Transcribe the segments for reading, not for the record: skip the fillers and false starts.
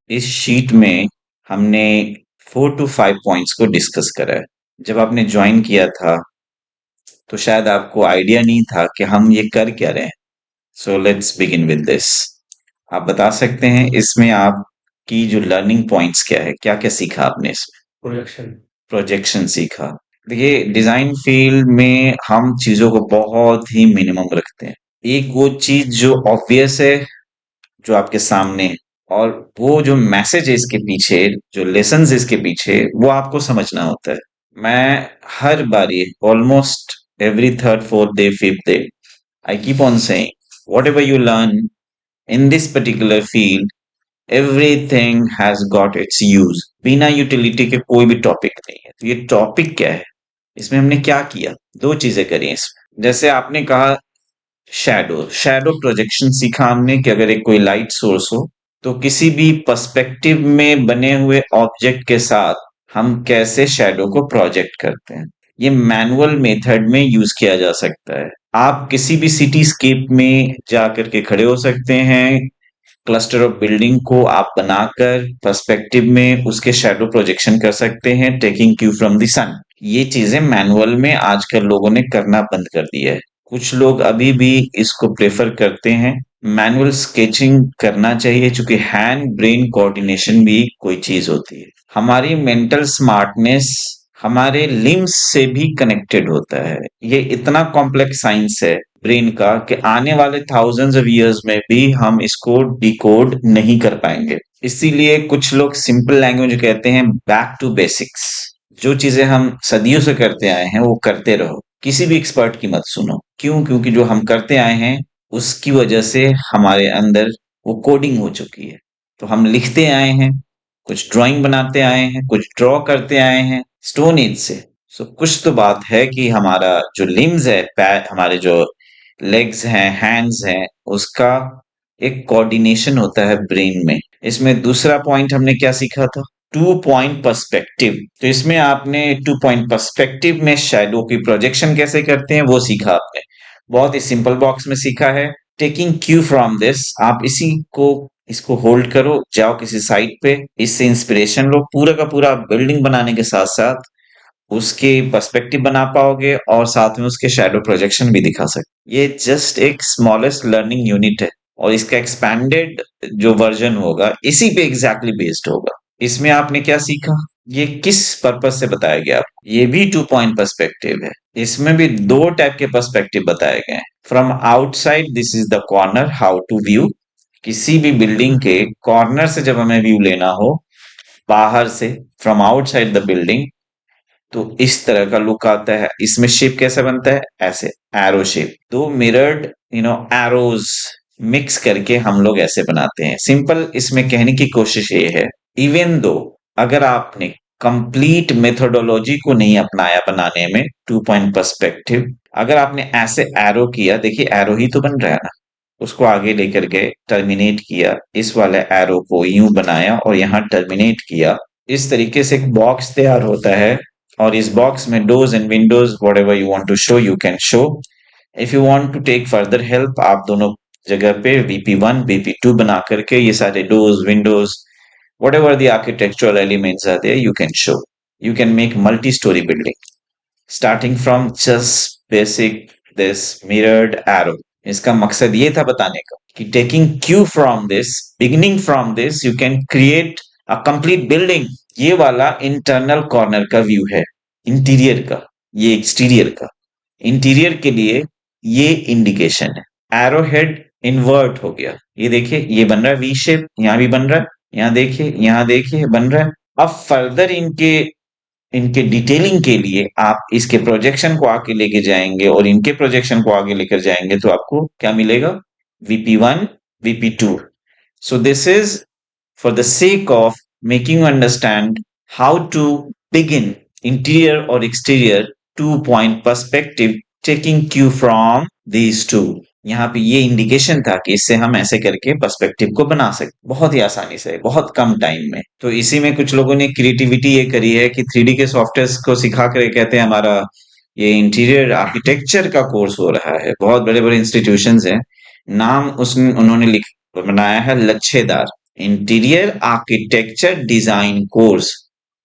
इस शीट में हमने 4 to 5 पॉइंट्स को डिस्कस करा है। जब आपने ज्वाइन किया था तो शायद आपको आइडिया नहीं था कि हम ये कर क्या रहे हैं। So let's begin with this. आप बता सकते हैं इसमें आपकी जो लर्निंग पॉइंट्स क्या है, क्या क्या सीखा आपने इसमें? प्रोजेक्शन। प्रोजेक्शन सीखा। देखिए, डिजाइन फील्ड में हम चीजों को बहुत ही मिनिमम रखते हैं। एक वो चीज जो ऑब्वियस है, जो आपके सामने है, और वो जो मैसेज है इसके पीछे, जो लेसन इसके पीछे, वो आपको समझना होता है। मैं हर बारी, almost every third fourth day fifth day, I keep on saying what ever you learn in this particular field, everything has got its use. बिना यूटिलिटी के कोई भी टॉपिक नहीं है। तो ये टॉपिक क्या है, इसमें हमने क्या किया? दो चीजें करी इसमें। जैसे आपने कहा, शैडो शैडो प्रोजेक्शन सीखा हमने कि अगर एक कोई लाइट सोर्स हो तो किसी भी पर्सपेक्टिव में बने हुए ऑब्जेक्ट के साथ हम कैसे शैडो को प्रोजेक्ट करते हैं। ये मैनुअल मेथड में यूज किया जा सकता है। आप किसी भी सिटी स्केप में जा करके खड़े हो सकते हैं, क्लस्टर ऑफ बिल्डिंग को आप बनाकर पर्सपेक्टिव में उसके शैडो प्रोजेक्शन कर सकते हैं, टेकिंग क्यू फ्रॉम द सन। ये चीजें मैनुअल में आजकल लोगों ने करना बंद कर दिया है। कुछ लोग अभी भी इसको प्रेफर करते हैं। मैनुअल स्केचिंग करना चाहिए, क्योंकि हैंड ब्रेन कोऑर्डिनेशन भी कोई चीज होती है। हमारी मेंटल स्मार्टनेस हमारे लिम्स से भी कनेक्टेड होता है। ये इतना कॉम्प्लेक्स साइंस है ब्रेन का कि आने वाले थाउजेंड्स ऑफ इयर्स में भी हम इसको डिकोड नहीं कर पाएंगे। इसीलिए कुछ लोग सिंपल लैंग्वेज कहते हैं, बैक टू बेसिक्स। जो चीजें हम सदियों से करते आए हैं वो करते रहो, किसी भी एक्सपर्ट की मत सुनो। क्यों? क्योंकि जो हम करते आए हैं उसकी वजह से हमारे अंदर वो कोडिंग हो चुकी है। तो हम लिखते आए हैं, कुछ ड्राइंग बनाते आए हैं, कुछ ड्रॉ करते आए हैं स्टोन एज से। सो कुछ तो बात है कि हमारा जो लिम्स है, पैर, हमारे जो लेग्स हैं, हैंड्स हैं, उसका एक कोऑर्डिनेशन होता है ब्रेन में। इसमें दूसरा पॉइंट हमने क्या सीखा था? 2 पॉइंट पर्सपेक्टिव। तो इसमें आपने 2 पॉइंट पर्सपेक्टिव में शैडो की प्रोजेक्शन कैसे करते हैं वो सीखा आपने। बहुत ही सिंपल बॉक्स में सीखा है। टेकिंग क्यू फ्रॉम दिस, आप इसी को इसको होल्ड करो, जाओ किसी साइट पे, इससे इंस्पिरेशन लो। पूरा का पूरा बिल्डिंग बनाने के साथ साथ उसके पर्सपेक्टिव बना पाओगे और साथ में उसके शैडो प्रोजेक्शन भी दिखा सकते। ये जस्ट एक स्मॉलेस्ट लर्निंग यूनिट है, और इसका एक्सपैंडेड जो वर्जन होगा इसी पे एग्जैक्टली बेस्ड होगा। इसमें आपने क्या सीखा, ये किस पर्पज से बताया गया आपको? ये भी 2 पॉइंट पर्सपेक्टिव है। इसमें भी दो टाइप के पर्सपेक्टिव बताए गए हैं। From outside, this is the corner, how to view. किसी भी बिल्डिंग के कॉर्नर से जब हमें व्यू लेना हो, बाहर से, फ्रॉम आउटसाइड द बिल्डिंग, तो इस तरह का लुक आता है। इसमें शेप कैसे बनता है? ऐसे, एरो शेप। दो मिरर्ड एरोज मिक्स करके हम लोग ऐसे बनाते हैं। सिंपल इसमें कहने की कोशिश ये है, इवन दो अगर आपने कंप्लीट मेथोडोलॉजी को नहीं अपनाया बनाने में, 2 पॉइंट पर्सपेक्टिव, अगर आपने ऐसे एरो किया, देखिए एरो ही तो बन रहा है ना, उसको आगे लेकर गए, टर्मिनेट किया, इस वाले एरो को यूं बनाया और यहाँ टर्मिनेट किया। इस तरीके से एक बॉक्स तैयार होता है, और इस बॉक्स में doors and windows, whatever you want to show you can show. If you want to take further help, आप दोनों जगह पे VP1 VP2 बना करके ये सारे doors, Windows, whatever the architectural elements are there, you can show. You can make multi-story building starting from just basic this mirrored arrow. इसका मकसद ये था बताने का कि taking cue from this, beginning from this, you can create a complete building. ये वाला internal corner का व्यू है, इंटीरियर का। ये एक्सटीरियर का। इंटीरियर के लिए ये इंडिकेशन है। एरो हेड इन्वर्ट हो गया, ये देखिए, ये बन रहा है वी शेप, यहाँ भी बन रहा है, यहाँ देखिए बन रहा है। अब फर्दर इनके इनके डिटेलिंग के लिए आप इसके प्रोजेक्शन को आगे लेके जाएंगे और इनके प्रोजेक्शन को आगे लेकर जाएंगे, तो आपको क्या मिलेगा? VP1 VP2। So this is for the sake of making you understand how to begin interior or exterior 2 point perspective, taking cue from these two। यहाँ पे ये इंडिकेशन था कि इससे हम ऐसे करके पर्सपेक्टिव को बना सकते, बहुत ही आसानी से, बहुत कम टाइम में। तो इसी में कुछ लोगों ने क्रिएटिविटी ये करी है कि 3D के सॉफ्टवेयर को सिखा कर कहते हैं हमारा ये इंटीरियर आर्किटेक्चर का कोर्स हो रहा है। बहुत बड़े बड़े इंस्टीट्यूशंस हैं, नाम उसने उन्होंने लिख बनाया है लच्छेदार। Interior architecture design course.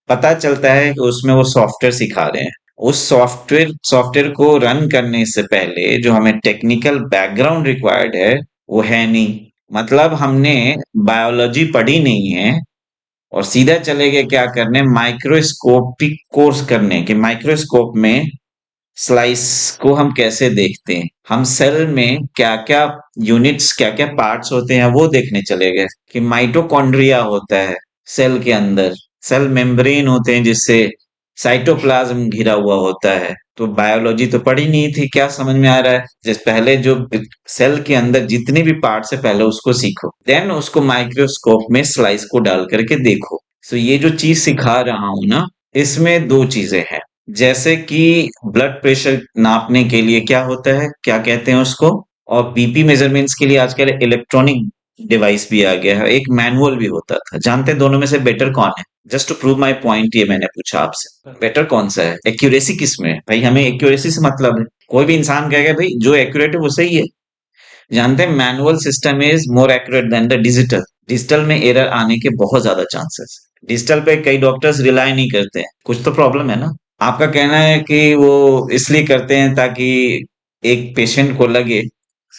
पता चलता है कि उसमें वो सॉफ्टवेयर सिखा रहे हैं। उस सॉफ्टवेयर को रन करने से पहले जो हमें टेक्निकल बैकग्राउंड रिक्वायर्ड है वो है नहीं। मतलब हमने बायोलॉजी पढ़ी नहीं है और सीधा चले गए क्या करने, माइक्रोस्कोपिक कोर्स करने कि माइक्रोस्कोप में स्लाइस को हम कैसे देखते हैं, हम सेल में क्या क्या यूनिट्स क्या क्या पार्ट्स होते हैं वो देखने चले गए कि माइटोकॉन्ड्रिया होता है सेल के अंदर, सेल मेम्ब्रेन होते हैं जिससे साइटोप्लाज्म घिरा हुआ होता है। तो बायोलॉजी तो पढ़ी नहीं थी, क्या समझ में आ रहा है, जिस पहले जो सेल के अंदर जितने भी पार्ट्स है पहले उसको सीखो, देन उसको माइक्रोस्कोप में स्लाइस को डाल करके देखो। सो ये जो चीज सिखा रहा हूं ना, इसमें दो चीजें हैं। जैसे कि ब्लड प्रेशर नापने के लिए क्या होता है, क्या कहते हैं उसको, और बीपी मेजरमेंट्स के लिए आजकल इलेक्ट्रॉनिक डिवाइस भी आ गया है, एक मैनुअल भी होता था। जानते हैं दोनों में से बेटर कौन है? Just to prove my point ये मैंने पूछा आपसे, बेटर कौन सा है, एक्यूरेसी किस में है? भाई हमें एक्यूरेसी से मतलब है, कोई भी इंसान कहेगा भाई जो एक्यूरेट है वो सही है। जानते हैं manual system is more accurate then the digital. Digital में एरर आने के बहुत ज्यादा चांसेस। डिजिटल पे कई डॉक्टर्स रिलाई नहीं करते हैं, कुछ तो प्रॉब्लम है ना। आपका कहना है कि वो इसलिए करते हैं ताकि एक पेशेंट को लगे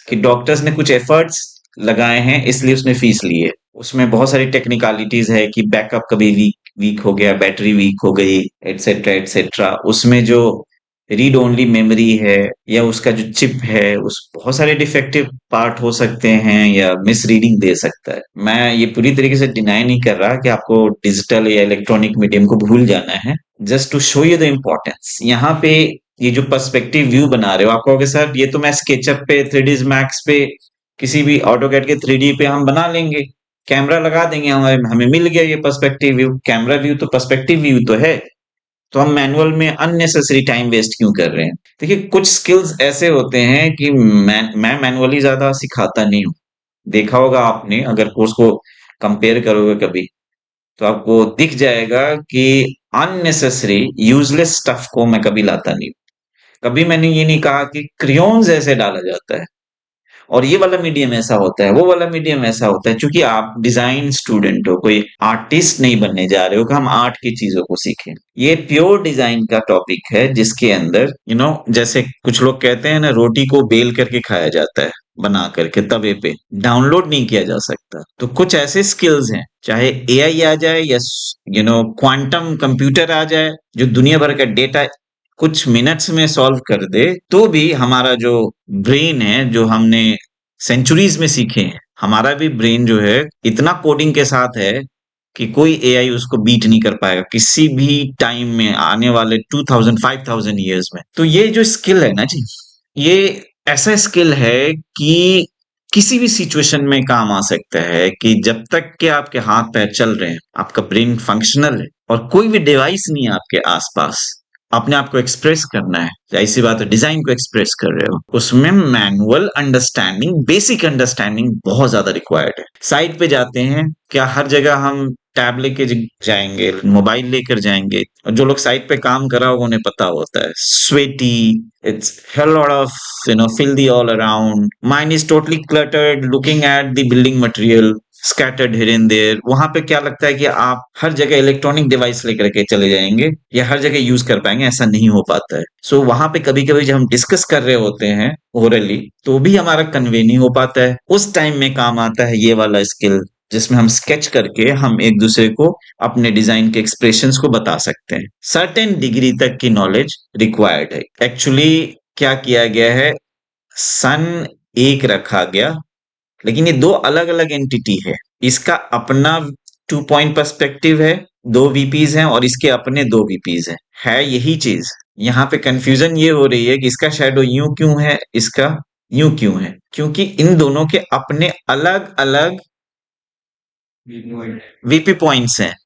कि डॉक्टर्स ने कुछ एफर्ट्स लगाए हैं इसलिए उसने फीस ली है। उसमें बहुत सारी टेक्निकलिटीज है कि बैकअप कभी वीक वीक हो गया, बैटरी वीक हो गई, एटसेट्रा एटसेट्रा। उसमें जो रीड ओनली मेमोरी है या उसका जो चिप है, उस बहुत सारे डिफेक्टिव पार्ट हो सकते हैं या मिस रीडिंग दे सकता है। मैं ये पूरी तरीके से डिनाई नहीं कर रहा कि आपको डिजिटल या इलेक्ट्रॉनिक मीडियम को भूल जाना है, just to show you the importance. यहाँ पे ये जो पर्सपेक्टिव व्यू बना रहे हो, आप कहोगे सर ये तो मैं स्केचअप पे, 3ds मैक्स पे, किसी भी ऑटोकैड के 3D पे हम बना लेंगे, कैमरा लगा देंगे, हमारे हमें मिल गया ये पर्सपेक्टिव व्यू। कैमरा व्यू तो पर्सपेक्टिव व्यू तो है, तो हम मैनुअल में अननेसेसरी टाइम वेस्ट क्यों कर रहे हैं? देखिए कुछ स्किल्स ऐसे होते हैं कि मैं मैनुअली ज्यादा सिखाता नहीं हूँ। देखा होगा आपने, अगर कोर्स को कंपेयर करोगे कभी तो आपको दिख जाएगा कि अननेसेसरी यूजलेस स्टफ को मैं कभी लाता नहीं हूँ। कभी मैंने ये नहीं कहा कि क्रियोन्स ऐसे डाला जाता है और ये वाला मीडियम ऐसा होता है, वो वाला मीडियम ऐसा होता है, क्योंकि आप डिजाइन स्टूडेंट हो, कोई आर्टिस्ट नहीं बनने जा रहे हो कि हम आर्ट की चीजों को सीखें। ये प्योर डिजाइन का टॉपिक है जिसके अंदर जैसे कुछ लोग कहते हैं ना, रोटी को बेल करके खाया जाता है, बना करके तवे पे डाउनलोड नहीं किया जा सकता। तो कुछ ऐसे स्किल्स हैं, चाहे एआई आ जाए या क्वांटम कंप्यूटर आ जाए जो दुनिया भर का डेटा कुछ मिनट्स में सॉल्व कर दे, तो भी हमारा जो ब्रेन है, जो हमने सेंचुरीज में सीखे हैं, हमारा भी ब्रेन जो है इतना कोडिंग के साथ है कि कोई एआई उसको बीट नहीं कर पाएगा किसी भी टाइम में आने वाले 2000 5000 ईयर्स में। तो ये जो स्किल है ना जी, ये ऐसा स्किल है कि किसी भी सिचुएशन में काम आ सकता है, कि जब तक के आपके हाथ पैर चल रहे हैं, आपका ब्रेन फंक्शनल है और कोई भी डिवाइस नहीं है आपके आसपास, अपने आप को एक्सप्रेस करना है, जाहिर सी बात है डिजाइन को एक्सप्रेस कर रहे हो, उसमें मैनुअल अंडरस्टैंडिंग, बेसिक अंडरस्टैंडिंग बहुत ज्यादा रिक्वायर्ड है। साइट पे जाते हैं, क्या हर जगह हम टैब लेके जाएंगे, मोबाइल लेकर जाएंगे? और जो लोग साइट पे काम कर रहा होगा उन्हें पता होता है, sweaty, it's hell lot of filthy all around, mine is totally cluttered looking at the building material scattered here and there। वहां पे क्या लगता है कि आप हर जगह इलेक्ट्रॉनिक डिवाइस लेकर के चले जाएंगे या हर जगह यूज कर पाएंगे? ऐसा नहीं हो पाता है। सो वहां पे कभी कभी जब हम डिस्कस कर रहे होते हैं ओरली, तो भी हमारा कन्वे नहीं हो पाता है। उस टाइम में काम आता है ये वाला स्किल, जिसमें हम स्केच करके हम एक दूसरे को अपने डिजाइन के एक्सप्रेशंस को बता सकते हैं। सर्टेन डिग्री तक की नॉलेज रिक्वायर्ड है। एक्चुअली क्या किया गया है, सन एक रखा गया, लेकिन ये दो अलग अलग एंटिटी है। इसका अपना 2 पॉइंट पर्सपेक्टिव है, दो वीपीज हैं, और इसके अपने दो वीपीज हैं। है यही चीज। यहाँ पे कंफ्यूजन ये हो रही है कि इसका शैडो यूं क्यों है, इसका यूं क्यों है, क्योंकि इन दोनों के अपने अलग अलग वीपी पॉइंट्स हैं।